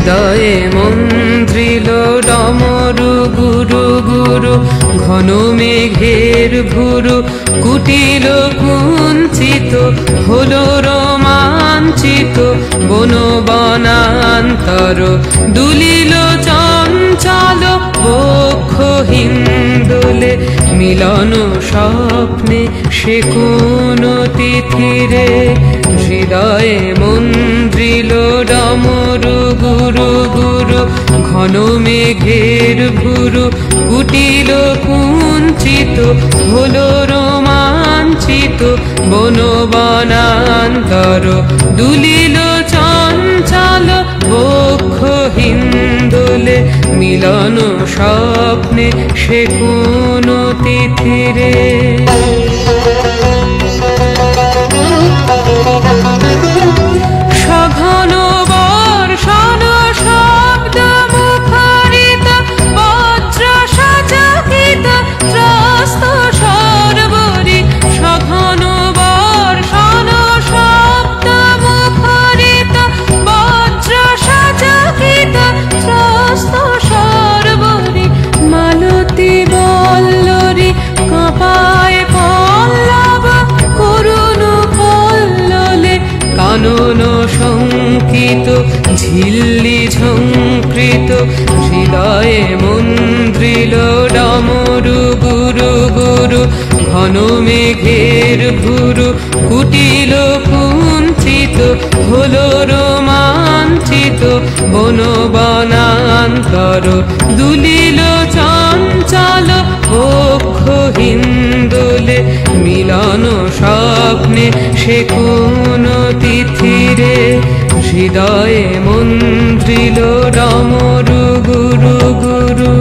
হৃদয়ে মন্ত্রিল ডমরু গুরু গুরু, ঘন মেঘের ভুরু কুটিল কুঞ্চিত, হলো রোমাঞ্চিত বন বনান্তর। দুলিল চঞ্চল বক্ষ হিন্দোলে, মিলন স্বপ্নে সে কোন তিথিরে। হৃদয়ে মন্ত্রিল ডমরু গুরু গুরু, ঘন মেঘের ভুরু কুটিল কুঞ্চিত, হলো রোমাঞ্চিত বন বনান্তর। দুলিল চঞ্চল বক্ষ হিন্দোলে, মিলন স্বপ্নে সে কোন তিথিরে। সঘন বর্ষণ শব্দ মুখরিত, বজ্র সচকিত ত্রস্ত সর্বরি। সঘন বর্ষণ শব্দ মুখরিত, বজ্র সচকিত ত্রস্ত সর্বরি। মালতী বল্লরী কাঁপায় পল্লব করুণ কল্লোলে, কানন শঙ্কিত ঝিল্লি ঝঙ্কৃত। হৃদয়ে মন্ত্রিল ডমরু গুরু গুরু, ঘন মেঘের ভুরু কুটিল কুঞ্চিত, হলো রোমাঞ্চিত বন বনান্তর। দুলিল চঞ্চল বক্ষ হিন্দোলে, মিলন স্বপ্নে সে কোন তিথিরে। হৃদয়ে মন্ত্রিল ডমরু গুরু গুরু।